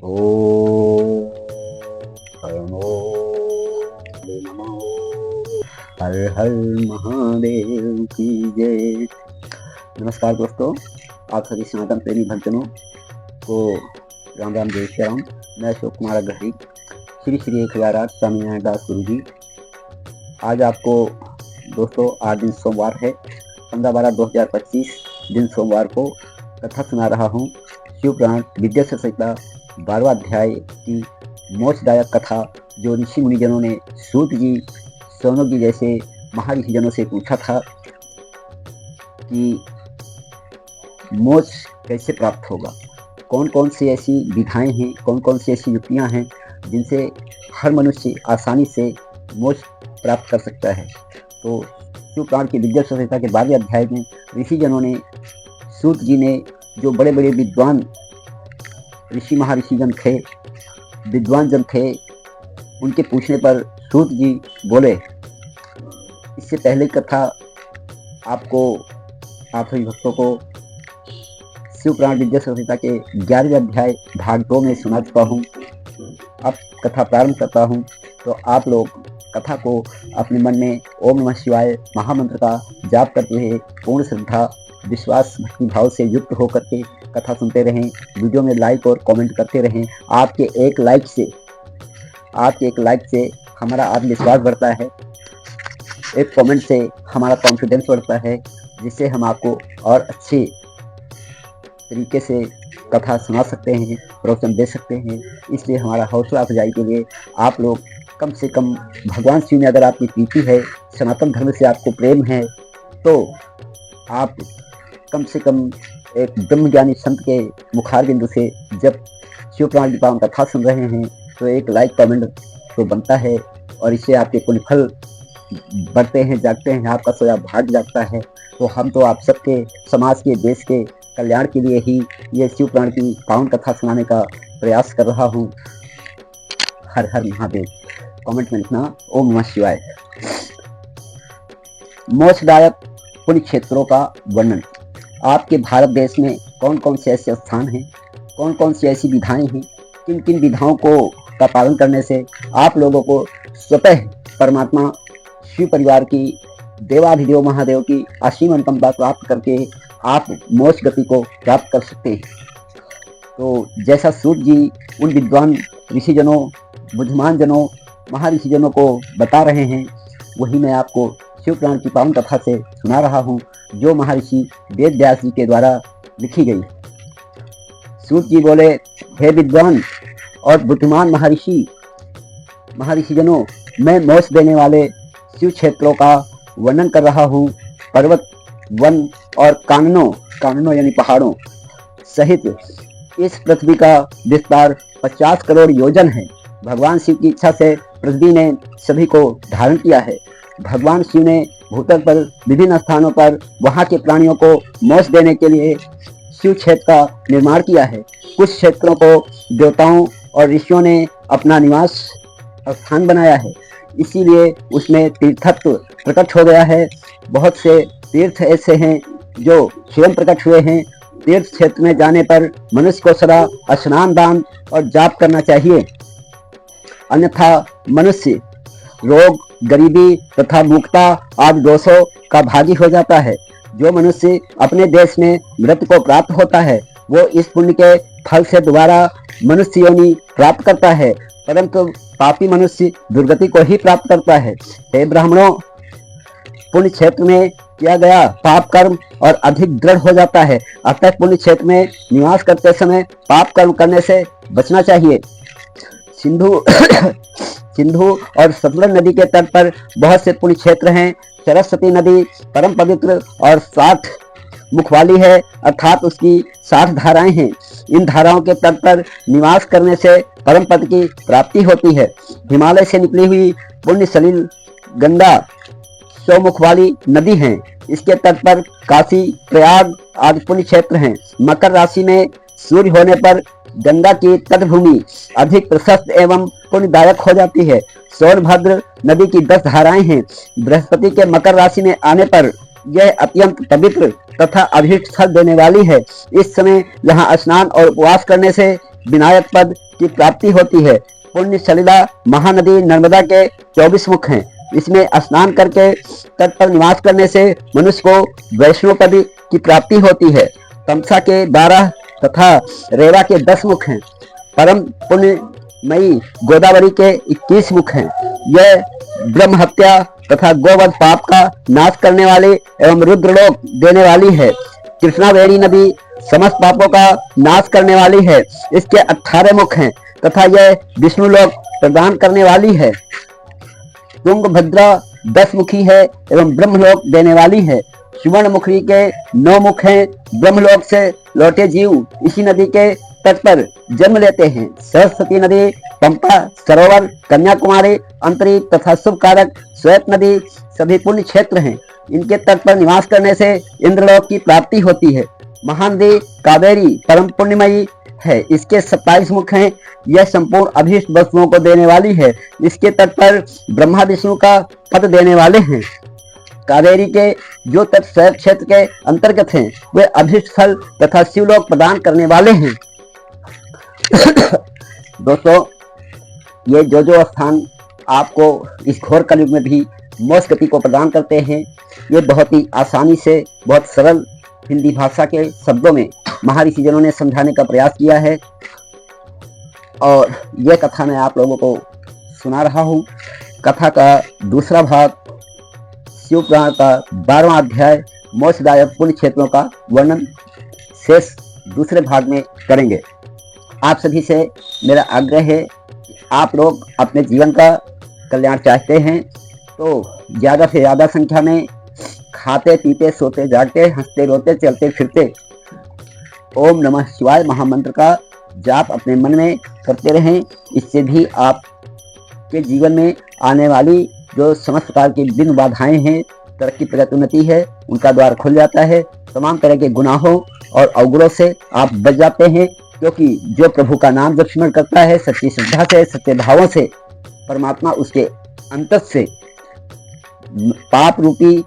ओम नमो नमो हर हर महादेव की जय। नमस्कार दोस्तों, आप सभी सनातन प्रेमी भक्तजनों को राम राम जय श्री राम। मैं अशोक कुमार अग्रही, श्री श्री 1008 स्वामीनारायण दास गुरु जी। आज आपको दोस्तों 8 दिन सोमवार है, 15/12/2025 दिन सोमवार को कथा सुना रहा हूँ। शिव पुराण विद्याशर संहिता 12वां अध्याय की मोक्षदायक कथा, जो ऋषि मुनिजनों ने सूत जी, सोनक जी जैसे महर्षि जनों से पूछा था कि मोक्ष कैसे प्राप्त होगा, कौन कौन सी ऐसी विधाएं हैं, कौन कौन सी ऐसी युक्तियां हैं जिनसे हर मनुष्य आसानी से मोक्ष प्राप्त कर सकता है। तो शिव पुराण की विद्याशर संहिता के 12वें अध्याय में ऋषि जनों ने, सूत जी ने, जो बड़े बड़े विद्वान ऋषि महर्षि जन थे, विद्वान जन थे, उनके पूछने पर सूत जी बोले। इससे पहले कथा आपको, आप सभी भक्तों को शिव पुराण विद्याशर संहिता के 11वें अध्याय भाग 2 में सुना चुका हूँ। अब कथा प्रारंभ करता हूँ, तो आप लोग कथा को अपने मन में ओम नमः शिवाय महामंत्र का जाप करते हुए पूर्ण श्रद्धा, विश्वास, भक्ति भाव से युक्त होकर के कथा सुनते रहें। वीडियो में लाइक और कमेंट करते रहें। आपके एक लाइक से हमारा आत्मविश्वास बढ़ता है, एक कमेंट से हमारा कॉन्फिडेंस बढ़ता है, जिससे हम आपको और अच्छे तरीके से कथा सुना सकते हैं, प्रवचन दे सकते हैं। इसलिए हमारा हौसला अफजाई के लिए आप लोग कम से कम भगवान शिव में अगर आपकी प्रीति है, सनातन धर्म से आपको प्रेम है, तो आप कम से कम एक ब्रह्मज्ञानी संत के मुखार बिंदु से जब शिव पुराण की पावन कथा सुन रहे हैं तो एक लाइक कमेंट तो बनता है, और इससे आपके पुण्य फल बढ़ते हैं, जागते हैं, आपका सोया भाग जागता है। तो हम तो आप सबके, समाज के, देश के कल्याण के लिए ही ये शिव पुराण की पावन कथा सुनाने का प्रयास कर रहा हूँ। हर हर महादेव। कमेंट में लिखना ओम नमः शिवाय। मोक्षदायक पुण्य क्षेत्रों का वर्णन। आपके भारत देश में कौन कौन से ऐसे स्थान हैं, कौन कौन सी ऐसी विधाएं हैं, किन किन विधाओं का पालन करने से आप लोगों को स्वतः परमात्मा शिव परिवार की, देवाधिदेव महादेव की असीम अनुकंपा प्राप्त करके आप मोक्ष गति को प्राप्त कर सकते हैं। तो जैसा सूत जी उन विद्वान ऋषिजनों, बुद्धिमान जनों, महर्षि जनों को बता रहे हैं, वही मैं आपको शिव पुराण की पावन कथा से सुना रहा हूँ, जो महर्षि वेद व्यास जी के द्वारा लिखी गई। सूत जी बोले, हे विद्वान और बुद्धिमान महर्षि जनों, मैं मोक्ष देने वाले शिव क्षेत्रों का वर्णन कर रहा हूँ। पर्वत, वन और काननों यानी पहाड़ों सहित इस पृथ्वी का विस्तार 50 करोड़ योजन है। भगवान शिव की इच्छा से पृथ्वी ने सभी को धारण किया है। भगवान शिव ने भूतल पर विभिन्न स्थानों पर वहां के प्राणियों को मोक्ष देने के लिए शिव क्षेत्र का निर्माण किया है। कुछ क्षेत्रों को देवताओं और ऋषियों ने अपना निवास स्थान बनाया है, इसीलिए उसमें तीर्थत्व प्रकट हो गया है। बहुत से तीर्थ ऐसे हैं जो स्वयं प्रकट हुए हैं। तीर्थ क्षेत्र में जाने पर मनुष्य को सदा स्नान, दान और जाप करना चाहिए, अन्यथा मनुष्य रोग, गरीबी तथा मूर्खता आदि दोषों का भागी हो जाता है। जो मनुष्य अपने देश में मृत्यु को प्राप्त होता है, वो इस पुण्य के फल से दोबारा मनुष्य योनि प्राप्त करता है, परंतु पापी मनुष्य दुर्गति को ही प्राप्त करता है। हे ब्राह्मणों, पुण्य क्षेत्र में किया गया पाप कर्म और अधिक दृढ़ हो जाता है, अतः पुण्य क्षेत्र में निवास करते समय पाप कर्म करने से बचना चाहिए। सिंधु और सतलज नदी के तट पर बहुत से पुण्य क्षेत्र हैं। सरस्वती नदी परम पवित्र और 60 मुख वाली है, अर्थात उसकी 60 धाराएं हैं। इन धाराओं के तट पर निवास करने से परम पद की प्राप्ति होती है। हिमालय से निकली हुई पुण्य सलिल गंगा 100 मुख वाली नदी है। इसके तट पर काशी, प्रयाग आदि पुण्य क्षेत्र हैं। मकर राशि में सूर्य होने पर गंगा की तटभूमि अधिक प्रशस्त एवं पुण्यदायक हो जाती है। सोनभद्र नदी की 10 धाराएं हैं। बृहस्पति के मकर राशि में आने पर यह अत्यंत पवित्र तथा अभीष्ट फल देने वाली है। इस समय यहाँ स्नान और उपवास करने से विनायक पद की प्राप्ति होती है। पुण्य सलिला महानदी नर्मदा के 24 मुख हैं। इसमें स्नान करके तट पर निवास करने से मनुष्य को वैष्णो पद की प्राप्ति होती है। तमसा के 12 तथा रेवा के 10 मुख हैं। परम पुण्यमयी गोदावरी के 21 मुख हैं। यह ब्रह्म हत्या तथा गोवध पाप का नाश करने वाली एवं रुद्रलोक देने वाली है। कृष्णावेणी नदी समस्त पापों का नाश करने वाली है। इसके 18 मुख हैं तथा यह विष्णु लोक प्रदान करने वाली है। तुंगभद्रा 10 मुखी है एवं ब्रह्मलोक देने वाली है। सुवर्ण मुखी के 9 मुख हैं। ब्रह्मलोक से लौटे जीव इसी नदी के तट पर जन्म लेते हैं। सरस्वती नदी, पंपा सरोवर, कन्याकुमारी, अंतरिक्ष तथा शुभ कारक श्वेत नदी सभी पुण्य क्षेत्र हैं। इनके तट पर निवास करने से इंद्रलोक की प्राप्ति होती है। महानदी कावेरी परम पुण्यमयी है। इसके 27 मुख हैं। यह संपूर्ण अभीष्ट वस्तुओं को देने वाली है। इसके तट पर ब्रह्मा विष्णु का पद देने वाले हैं। कावेरी के जो तट शैव क्षेत्र के अंतर्गत हैं वे अभीष्ट फल तथा शिवलोक प्रदान करने वाले हैं। दोस्तों, ये जो स्थान आपको इस घोर कलयुग में भी मोक्ष गति को प्रदान करते हैं, ये बहुत ही आसानी से, बहुत सरल हिंदी भाषा के शब्दों में महर्षि जनों ने समझाने का प्रयास किया है। और यह कथा मैं आप लोगों को सुना रहा हूँ। कथा का दूसरा भाग शिव पुराण का 12वां अध्याय मोक्षदायक पुण्य क्षेत्रों का वर्णन शेष दूसरे भाग में करेंगे। आप सभी से मेरा आग्रह है कि आप लोग अपने जीवन का कल्याण चाहते हैं तो ज़्यादा से ज़्यादा संख्या में खाते पीते सोते जागते हंसते रोते चलते फिरते ओम नमः शिवाय महामंत्र का जाप अपने मन में करते रहें। इससे भी आपके जीवन में आने वाली जो समस्त प्रकार की विघ्न बाधाएं हैं, तरक्की प्रगति उन्नति है, उनका द्वार खुल जाता है। तमाम तरह के गुनाहों और अवगुणों से आप बच जाते हैं, क्योंकि जो प्रभु का नाम जब स्मरण करता है सच्ची श्रद्धा से, सच्चे भावों से, परमात्मा उसके अंतर से पाप रूपी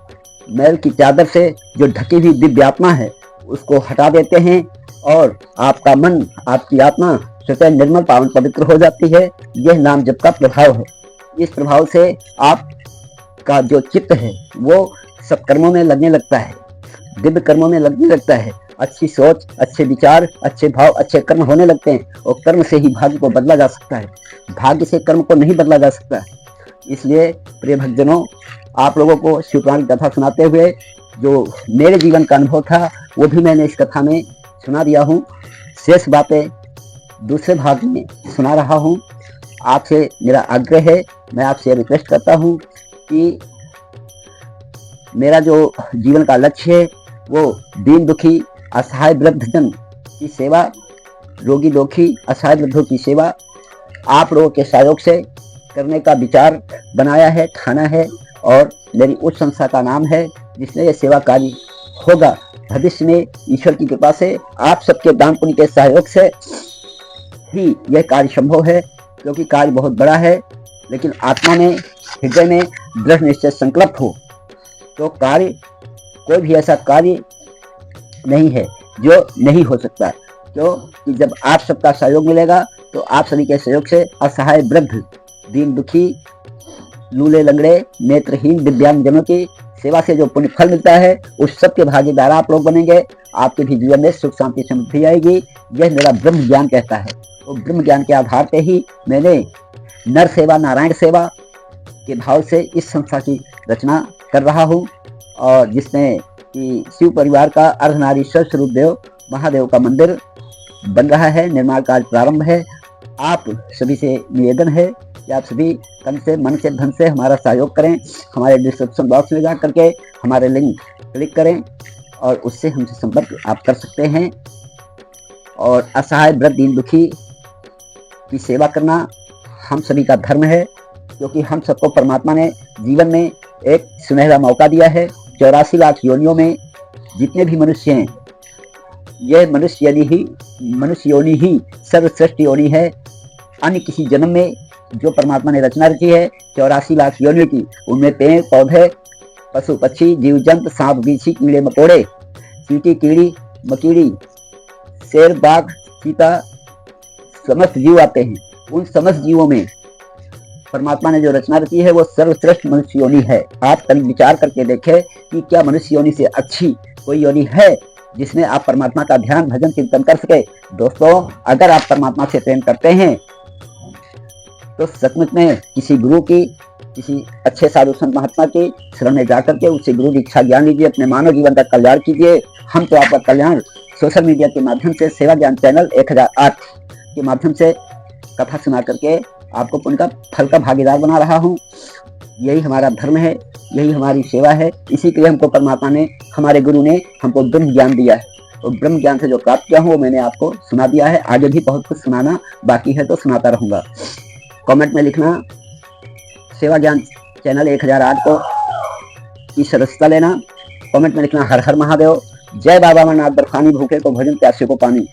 मैल की चादर से जो ढकी हुई दिव्य आत्मा है उसको हटा देते हैं और आपका मन, आपकी आत्मा स्वतः निर्मल पावन पवित्र हो जाती है। यह नाम जप का प्रभाव है। इस प्रभाव से आपका जो चित्त है वो सत्कर्मों में लगने लगता है, दिव्य कर्मों में लगने लगता है। अच्छी सोच, अच्छे विचार, अच्छे भाव, अच्छे कर्म होने लगते हैं और कर्म से ही भाग्य को बदला जा सकता है। भाग्य से कर्म को नहीं बदला जा सकता। इसलिए प्रिय भक्तजनों, आप लोगों को शिव पुराण की कथा सुनाते हुए जो मेरे जीवन का अनुभव था वो भी मैंने इस कथा में सुना दिया हूँ। शेष बातें दूसरे भाग में सुना रहा हूँ। आपसे मेरा आग्रह है, मैं आपसे रिक्वेस्ट करता हूँ कि मेरा जो जीवन का लक्ष्य है वो दीन दुखी असहाय वृद्धजन की सेवा, रोगी दुखी असहाय वृद्धों की सेवा आप लोगों के सहयोग से करने का विचार बनाया है, ठाना है। और मेरी उस संस्था का नाम है जिसमें यह सेवा कार्य होगा। भविष्य में ईश्वर की कृपा से आप सबके दान पुण्य के सहयोग से ही यह कार्य संभव है, क्योंकि कार्य बहुत बड़ा है। लेकिन आत्मा में, हृदय में दृढ़ निश्चय संकल्प हो तो कार्य, कोई भी ऐसा कार्य नहीं है जो नहीं हो सकता। क्योंकि जब आप सबका सहयोग मिलेगा तो आप सभी के सहयोग से असहाय वृद्ध, दीन दुखी, लूले लंगड़े, नेत्रहीन दिव्यांग जनों की सेवा से जो पुण्य फल मिलता है उस सब के भागीदार आप लोग बनेंगे। आपके भी जीवन में सुख शांति समृद्धि आएगी। यह मेरा ब्रह्म ज्ञान कहता है। तो ब्रह्म ज्ञान के आधार पे ही मैंने नर सेवा नारायण सेवा के भाव से इस संस्था की रचना कर रहा हूँ, और जिसमें कि शिव परिवार का अर्धनारीश्वर स्वरूप देव महादेव का मंदिर बन रहा है, निर्माण कार्य प्रारंभ है। आप सभी से निवेदन है कि आप सभी तन से, मन से, धन से हमारा सहयोग करें। हमारे डिस्क्रिप्शन बॉक्स में जा करके हमारे लिंक क्लिक करें और उससे हमसे संपर्क आप कर सकते हैं। और असहाय वृद्ध दीन दुखी की सेवा करना हम सभी का धर्म है, क्योंकि हम सबको परमात्मा ने जीवन में एक सुनहरा मौका दिया है। 84 लाख योनियों में जितने भी मनुष्य हैं, यह मनुष्य योनि ही सर्वश्रेष्ठ योनि है। अन्य किसी जन्म में जो परमात्मा ने रचना रची है 84 लाख योनियों की, उनमें पेड़ पौधे पशु पक्षी, जीव जंतु, सांप बिच्छी, कीड़े मकोड़े, चींटी, कीड़ी मकीड़ी, शेर, बाघ, चीता, समस्त जीव आते हैं। उन समस्त जीवों में परमात्मा ने जो रचना रची है वो सर्वश्रेष्ठ मनुष्य योनि है। आप कभी विचार करके देखें कि क्या मनुष्य योनि से अच्छी कोई योनि है जिसमें आप परमात्मा का ध्यान, भजन, चिंतन कर सके। दोस्तों, अगर आप परमात्मा से प्रेम करते हैं तो सचमुच में किसी गुरु की, किसी अच्छे साधु संत महात्मा की शरण में जाकर के उससे गुरु दीक्षा ज्ञान लीजिए, अपने मानव जीवन का कल्याण कीजिए। हम तो आपका कल्याण सोशल मीडिया के माध्यम से, सेवा ज्ञान चैनल 1008 के माध्यम से कथा सुना करके आपको पुण्य का फल का भागीदार बना रहा हूँ। यही हमारा धर्म है, यही हमारी सेवा है। इसी के लिए हमको परमात्मा ने, हमारे गुरु ने हमको ब्रह्म ज्ञान दिया है और ब्रह्म ज्ञान से जो प्राप्त किया हूँ वो मैंने आपको सुना दिया है। आगे भी बहुत कुछ सुनाना बाकी है तो सुनाता रहूँगा। कमेंट में लिखना सेवा ज्ञान चैनल 1008 को की सदस्यता लेना। कमेंट में लिखना हर हर महादेव, जय बाबा अमरनाथ, बर्फानी भूखे को भोजन, प्यासे को पानी।